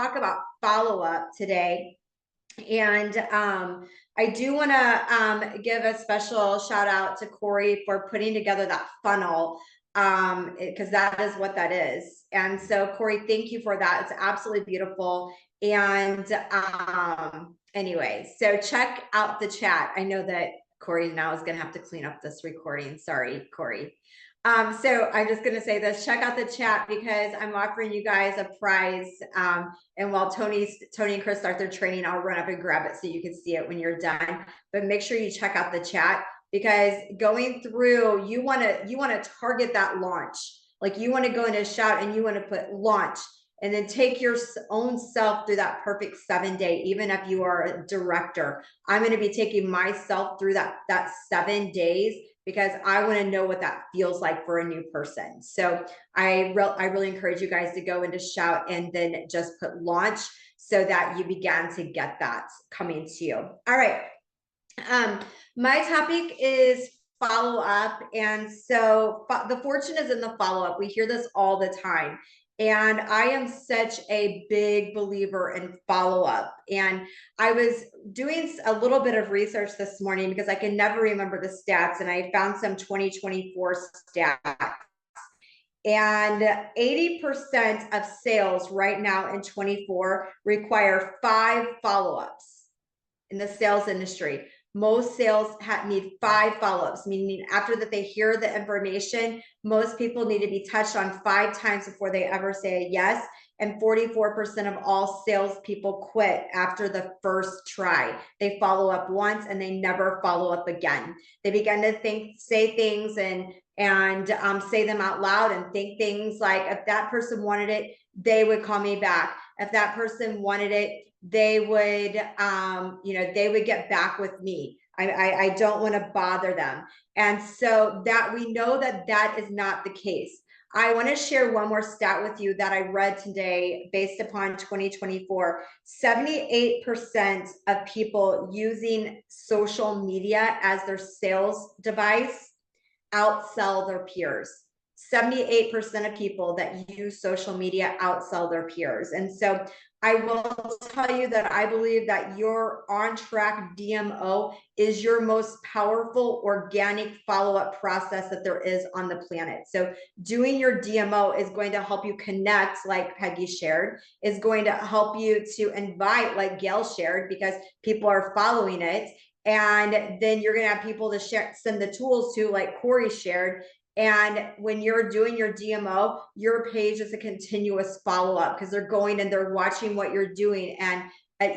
talk about follow-up today. And I do want to give a special shout out to Corey for putting together that funnel, because that is what that is. And so, Corey, thank you for that. It's absolutely beautiful. And anyway, so check out the chat. I know that Corey now is going to have to clean up this recording. Sorry, Corey. So I'm just going to say this, check out the chat because I'm offering you guys a prize. And while Tony and Chris start their training, I'll run up and grab it so you can see it when you're done. But make sure you check out the chat because going through, you want to target that launch. Like you want to go into a shout and you want to put launch and then take your own self through that perfect 7-day, even if you are a director. I'm going to be taking myself through that 7 days because I want to know what that feels like for a new person. So I really encourage you guys to go into shout and then just put launch so that you began to get that coming to you. All right. My topic is follow up. And so the fortune is in the follow up. We hear this all the time. And I am such a big believer in follow up. And I was doing a little bit of research this morning because I can never remember the stats. And I found some 2024 stats. And 80% of sales right now in 24 require 5 follow-ups in the sales industry. Most sales need 5 follow-ups, meaning after that they hear the information, most people need to be touched on 5 times before they ever say yes. And 44% of all salespeople quit after the first try. They follow up once and they never follow up again. They begin to say things and say them out loud and think things like, if that person wanted it, they would call me back. If that person wanted it, they would, they would get back with me. I don't want to bother them. And so that we know that that is not the case. I want to share one more stat with you that I read today based upon 2024. 78% of people using social media as their sales device outsell their peers. 78% of people that use social media outsell their peers. And so I will tell you that I believe that your on-track DMO is your most powerful organic follow-up process that there is on the planet. So doing your DMO is going to help you connect, like Peggy shared, is going to help you to invite, like Gail shared, because people are following it. And then you're going to have people to send the tools to, like Corey shared. And when you're doing your DMO, your page is a continuous follow-up because they're going and they're watching what you're doing and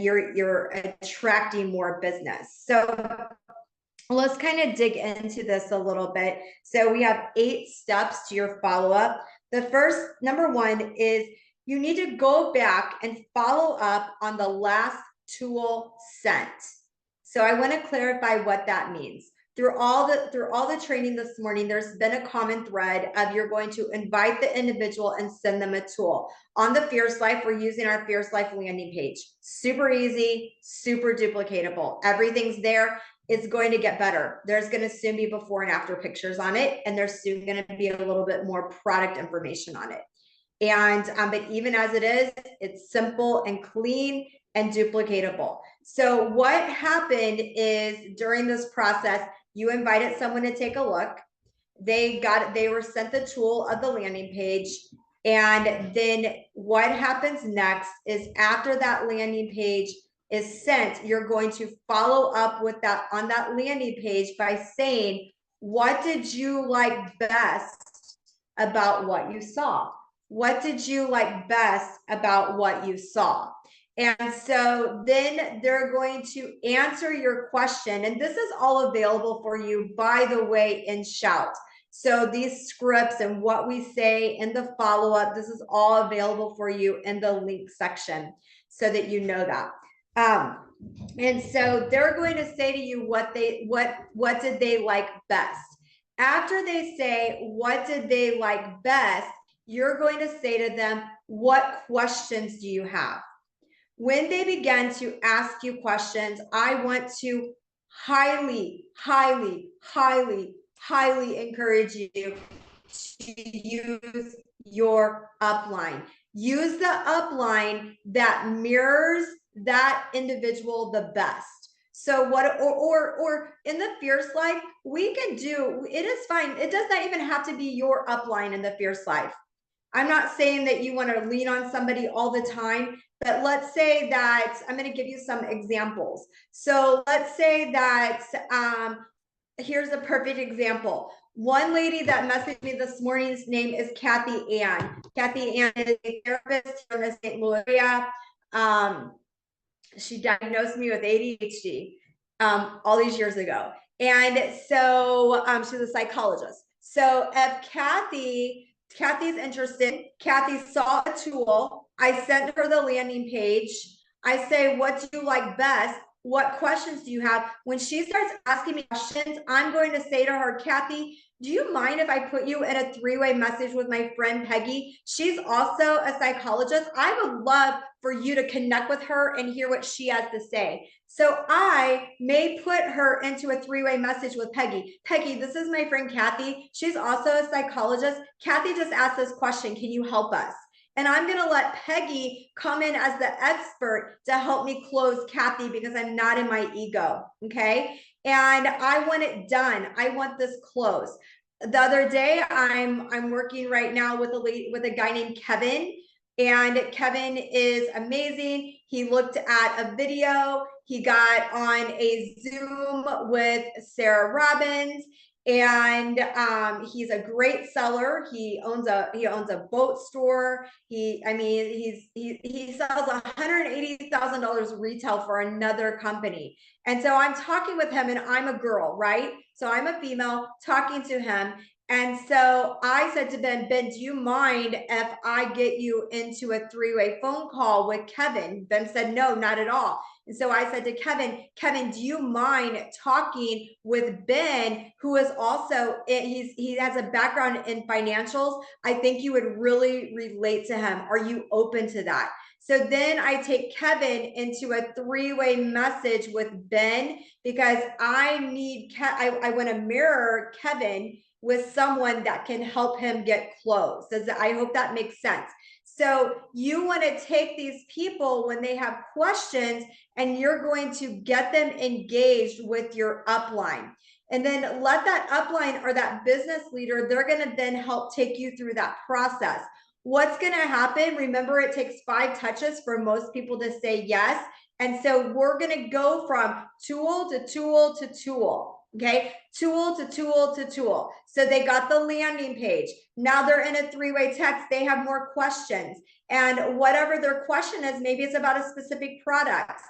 you're attracting more business. So let's kind of dig into this a little bit. So we have 8 steps to your follow-up. The first, number 1, is you need to go back and follow up on the last tool sent. So I want to clarify what that means. Through all the training this morning, there's been a common thread of you're going to invite the individual and send them a tool. On the Fierce Life, we're using our Fierce Life landing page. Super easy, super duplicatable. Everything's there. It's going to get better. There's going to soon be before and after pictures on it, and there's soon going to be a little bit more product information on it. And but even as it is, it's simple and clean and duplicatable. So what happened is during this process, you invited someone to take a look. They were sent the tool of the landing page. And then what happens next is after that landing page is sent, you're going to follow up with that on that landing page by saying, what did you like best about what you saw? What did you like best about what you saw? And so then they're going to answer your question. And this is all available for you, by the way, in Shout. So these scripts and what we say in the follow-up, this is all available for you in the link section so that you know that. And so they're going to say to you what did they like best. After they say, what did they like best, you're going to say to them, what questions do you have? When they begin to ask you questions, I want to highly, highly, highly, highly encourage you to use your upline. use the upline that mirrors that individual the best. So what, or in the Fierce Life, we can do, it is fine. It does not even have to be your upline in the Fierce Life. I'm not saying that you want to lean on somebody all the time, but let's say that I'm going to give you some examples. So let's say that, here's a perfect example. One lady that messaged me this morning's name is Kathy Ann. Kathy Ann is a therapist in the St. Louis area. She diagnosed me with ADHD all these years ago. And so she's a psychologist. So if Kathy's interested, Kathy saw a tool, I sent her the landing page. I say, what do you like best? What questions do you have? When she starts asking me questions, I'm going to say to her, Kathy, do you mind if I put you in a three-way message with my friend Peggy? She's also a psychologist. I would love for you to connect with her and hear what she has to say. So I may put her into a three-way message with Peggy. Peggy, this is my friend Kathy. She's also a psychologist. Kathy just asked this question. Can you help us? And I'm going to let Peggy come in as the expert to help me close Kathy because I'm not in my ego. Okay. And I want it done. I want this closed. The other day, I'm working right now with a guy named Kevin. And Kevin is amazing. He looked at a video. He got on a Zoom with Sarah Robbins. And he's a great seller. He owns a boat store. He sells $180,000 retail for another company. And so I'm talking with him, and I'm a girl, right? So I'm a female talking to him. And so I said to Ben, do you mind if I get you into a three-way phone call with Kevin? Ben said, no, not at all. And so I said to Kevin, do you mind talking with Ben, who is also, he has a background in financials. I think you would really relate to him. Are you open to that? So then I take Kevin into a three-way message with Ben because I want to mirror Kevin with someone that can help him get close. I hope that makes sense. So you want to take these people when they have questions and you're going to get them engaged with your upline. And then let that upline or that business leader, they're going to then help take you through that process. What's going to happen? Remember, it takes 5 touches for most people to say yes. And so we're going to go from tool to tool to tool. Okay, tool to tool to tool. So they got the landing page. Now they're in a three-way text. They have more questions. And whatever their question is, maybe it's about a specific product.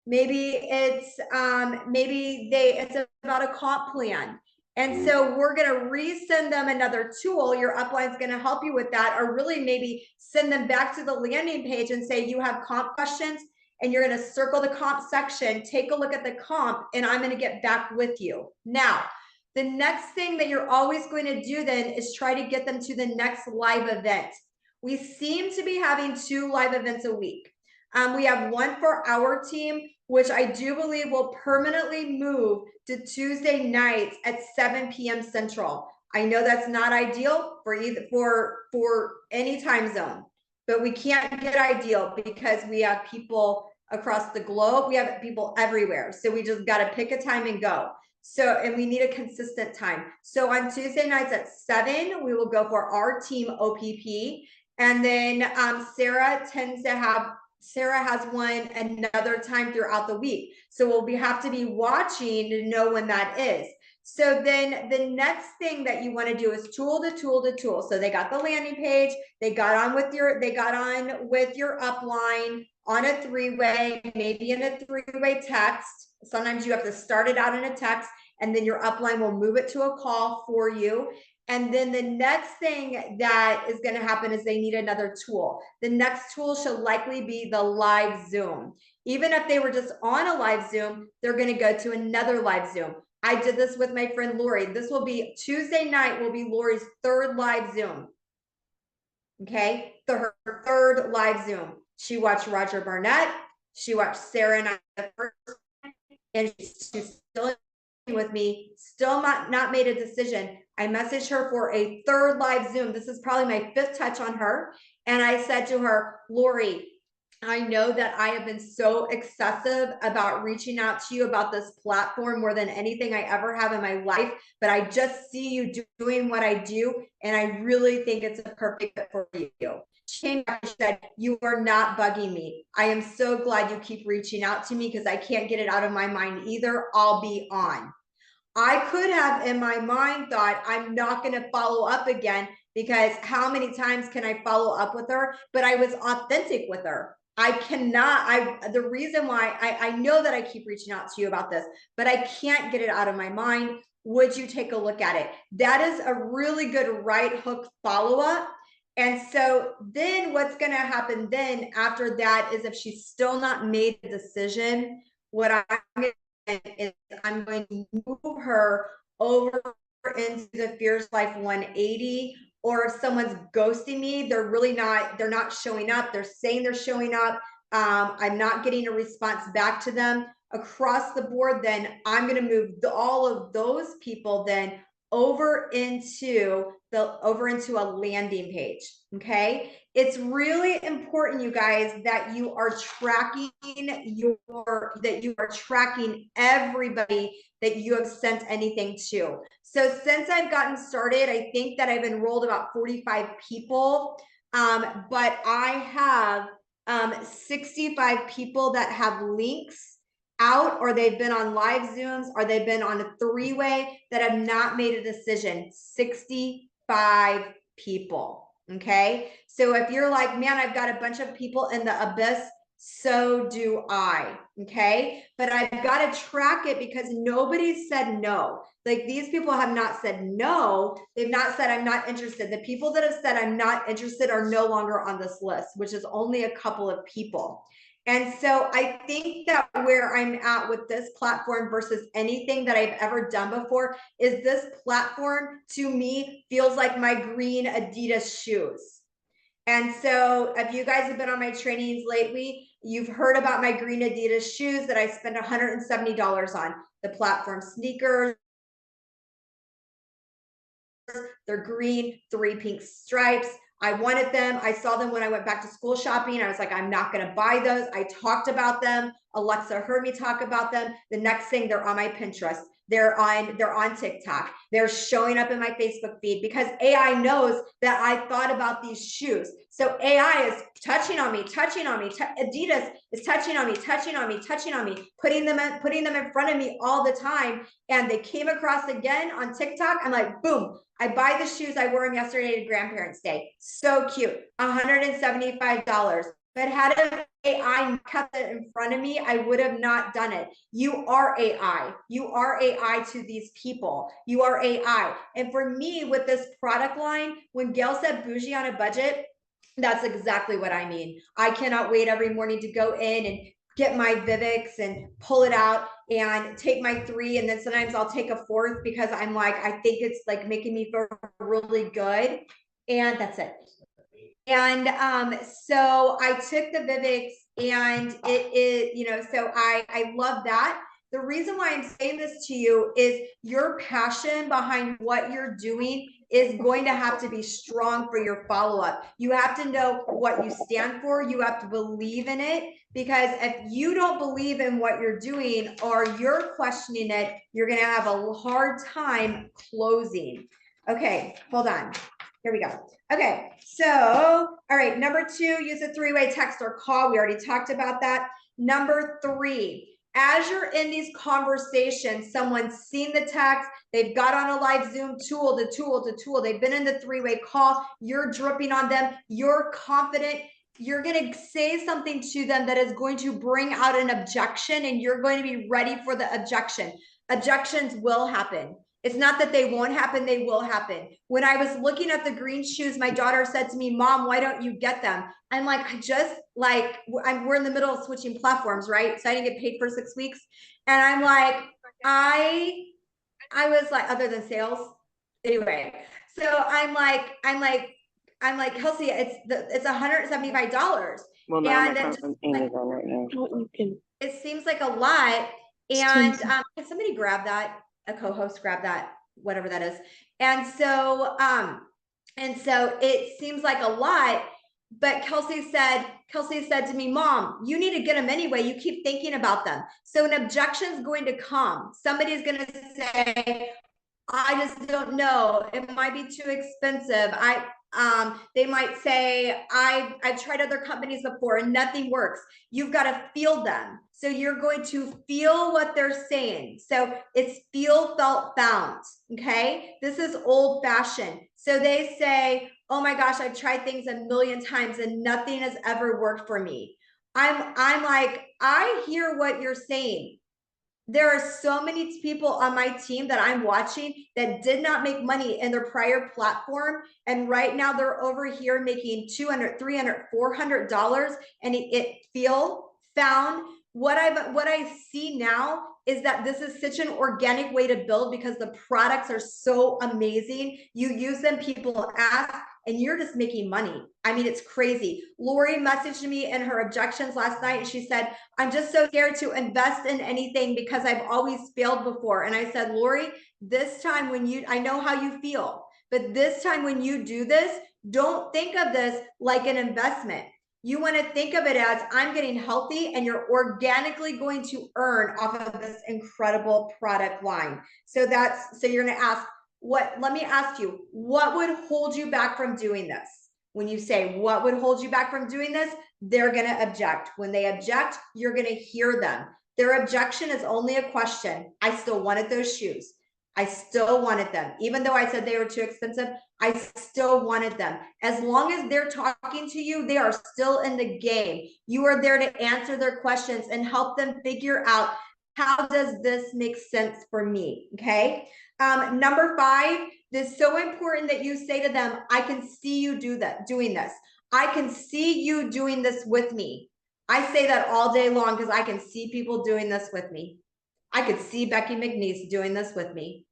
Maybe it's about a comp plan. And so we're going to resend them another tool. Your upline is going to help you with that, or really maybe send them back to the landing page and say, you have comp questions, and you're going to circle the comp section, take a look at the comp, and I'm going to get back with you. Now, the next thing that you're always going to do then is try to get them to the next live event. We seem to be having 2 live events a week. We have one for our team, which I do believe will permanently move to Tuesday nights at 7 p.m. Central. I know that's not ideal for any time zone, but we can't get ideal because we have people across the globe. We have people everywhere. So we just got to pick a time and go. So, and we need a consistent time. So on Tuesday nights at 7, we will go for our team OPP. And then Sarah has one another time throughout the week. So have to be watching to know when that is. So then the next thing that you want to do is tool to tool to tool. So they got the landing page, they got on with your upline on a three-way, maybe in a three-way text. Sometimes you have to start it out in a text, and then your upline will move it to a call for you. And then the next thing that is going to happen is they need another tool. The next tool should likely be the live Zoom. Even if they were just on a live Zoom, they're going to go to another live Zoom. I did this with my friend Lori. This will be Tuesday night, will be Lori's 3rd live Zoom. Okay, her 3rd live Zoom. She watched Roger Barnett. She watched Sarah and I the first time, and she's still with me, still not made a decision. I messaged her for a third live Zoom. This is probably my 5th touch on her. And I said to her, Lori, I know that I have been so excessive about reaching out to you about this platform more than anything I ever have in my life, but I just see you doing what I do, and I really think it's a perfect fit for you. She came back and said, you are not bugging me. I am so glad you keep reaching out to me because I can't get it out of my mind either. I'll be on. I could have in my mind thought, I'm not going to follow up again because how many times can I follow up with her? But I was authentic with her. I cannot, the reason why I know that I keep reaching out to you about this, but I can't get it out of my mind. Would you take a look at it? That is a really good right hook follow-up. And so then what's going to happen then after that is if she's still not made a decision, what I'm going is I'm going to move her over into the Fierce Life 180. Or if someone's ghosting me, they're not showing up. They're saying they're showing up. I'm not getting a response back to them across the board. Then I'm going to move all of those people then over into a landing page. Okay. It's really important, you guys, that you are tracking everybody that you have sent anything to. So since I've gotten started, I think that I've enrolled about 45 people, but I have 65 people that have links out, or they've been on live Zooms, or they've been on a 3-way that have not made a decision. 65 people. Okay. So if you're like, man, I've got a bunch of people in the abyss, so do I. Okay. But I've got to track it because nobody said no. Like these people have not said no. They've not said, I'm not interested. The people that have said, I'm not interested are no longer on this list, which is only a couple of people. And so I think that where I'm at with this platform versus anything that I've ever done before is this platform to me feels like my green Adidas shoes. And so if you guys have been on my trainings lately, you've heard about my green Adidas shoes that I spent $170 on. The platform sneakers, they're green, 3 pink stripes. I wanted them. I saw them when I went back to school shopping. I was like, I'm not going to buy those. I talked about them. Alexa heard me talk about them. The next thing, they're on my Pinterest. They're on TikTok. They're showing up in my Facebook feed because AI knows that I thought about these shoes. So AI is touching on me. Adidas is touching on me, putting them in front of me all the time. And they came across again on TikTok. I'm like, boom, I buy the shoes. I wore them yesterday to Grandparents' Day. So cute. $175. But had AI kept it in front of me, I would have not done it. You are AI. You are AI to these people. You are AI. And for me, with this product line, when Gail said bougie on a budget, that's exactly what I mean. I cannot wait every morning to go in and get my Vivix and pull it out and take my 3. And then sometimes I'll take a 4th because I'm like, I think it's like making me feel really good. And that's it. And so I took the Vivix and it is, so I love that. The reason why I'm saying this to you is your passion behind what you're doing is going to have to be strong for your follow-up. You have to know what you stand for. You have to believe in it, because if you don't believe in what you're doing or you're questioning it, you're going to have a hard time closing. Okay, hold on. Here we go. Okay, so, all right, number 2, use a 3-way text or call. We already talked about that. Number 3, as you're in these conversations, someone's seen the text, they've got on a live Zoom tool, they've been in the 3-way call, you're dripping on them, you're confident, you're going to say something to them that is going to bring out an objection, and you're going to be ready for the objection. Objections will happen. It's not that they won't happen, they will happen. When I was looking at the green shoes, my daughter said to me, Mom, why don't you get them? I'm like, we're in the middle of switching platforms, right? So I didn't get paid for 6 weeks. And I'm like, I was like, other than sales. Anyway, so I'm like, Kelsey, it's $175. Well, no, and my then account from Amazon right now. You can. it seems like a lot. And can somebody grab that? A co-host grab that whatever that is. And so it seems like a lot, but Kelsey said to me, Mom, you need to get them anyway. You keep thinking about them. So an objection is going to come. Somebody's going to say, I just don't know. It might be too expensive. They might say, I've tried other companies before and nothing works. You've got to feel them. So you're going to feel what they're saying. So it's feel, felt, found. Okay. This is old fashioned. So they say, oh my gosh, I've tried things a million times and nothing has ever worked for me. I'm like, I hear what you're saying. There are so many people on my team that I'm watching that did not make money in their prior platform. And right now they're over here making $200, $300, $400. And it found what I see now is that this is such an organic way to build because the products are so amazing. You use them, people ask, and you're just making money. I mean, it's crazy. Lori messaged me in her objections last night and she said, I'm just so scared to invest in anything because I've always failed before. And I said, Lori, this time I know how you feel, but this time when you do this, don't think of this like an investment. You want to think of it as I'm getting healthy and you're organically going to earn off of this incredible product line. So you're going to ask, let me ask you, what would hold you back from doing this? When you say, what would hold you back from doing this? They're going to object. When they object, you're going to hear them. Their objection is only a question. I still wanted those shoes. I still wanted them. Even though I said they were too expensive, I still wanted them. As long as they're talking to you, they are still in the game. You are there to answer their questions and help them figure out, how does this make sense for me? Okay. Number 5, it's so important that you say to them, I can see you doing this. I can see you doing this with me. I say that all day long because I can see people doing this with me. I could see Becky McNeese doing this with me.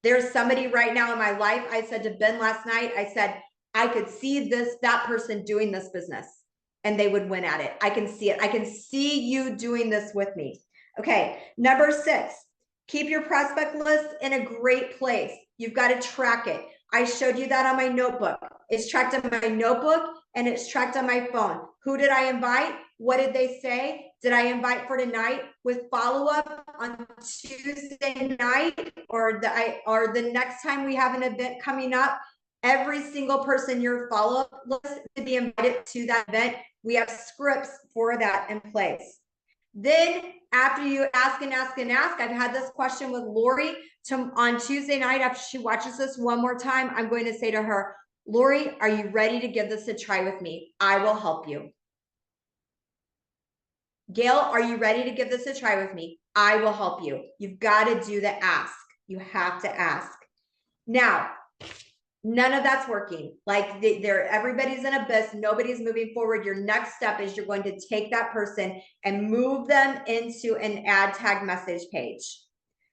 There's somebody right now in my life. I said to Ben last night, I said, I could see that person doing this business and they would win at it. I can see it. I can see you doing this with me. Okay. Number 6, keep your prospect list in a great place. You've got to track it. I showed you that on my notebook. It's tracked on my notebook and it's tracked on my phone. Who did I invite? What did they say? Did I invite for tonight with follow-up on Tuesday night or the next time we have an event coming up? Every single person your follow-up list to be invited to that event. We have scripts for that in place. Then after you ask and ask and ask, I've had this question with Lori on Tuesday night. After she watches this one more time, I'm going to say to her, Lori, are you ready to give this a try with me? I will help you. Gail, are you ready to give this a try with me? I will help you. You've got to do the ask. You have to ask. Now, none of that's working. Like everybody's in abyss. Nobody's moving forward. Your next step is you're going to take that person and move them into an ad tag message page.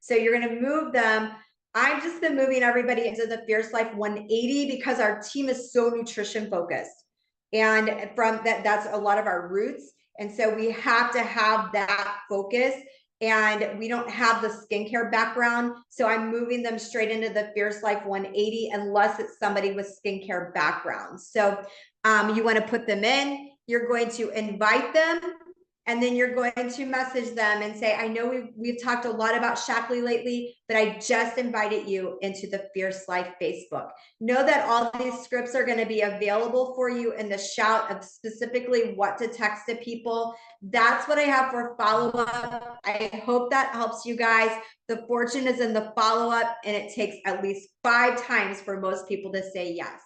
So you're going to move them. I've just been moving everybody into the Fierce Life 180 because our team is so nutrition focused. And from that's a lot of our roots. And so we have to have that focus. And we don't have the skincare background. So I'm moving them straight into the Fierce Life 180 unless it's somebody with skincare background. So you want to put them in, you're going to invite them, and then you're going to message them and say, I know we've talked a lot about Shaklee lately, but I just invited you into the Fierce Life Facebook. Know that all these scripts are going to be available for you in the shout of specifically what to text to people. That's what I have for follow-up. I hope that helps you guys. The fortune is in the follow-up, and it takes at least 5 times for most people to say yes.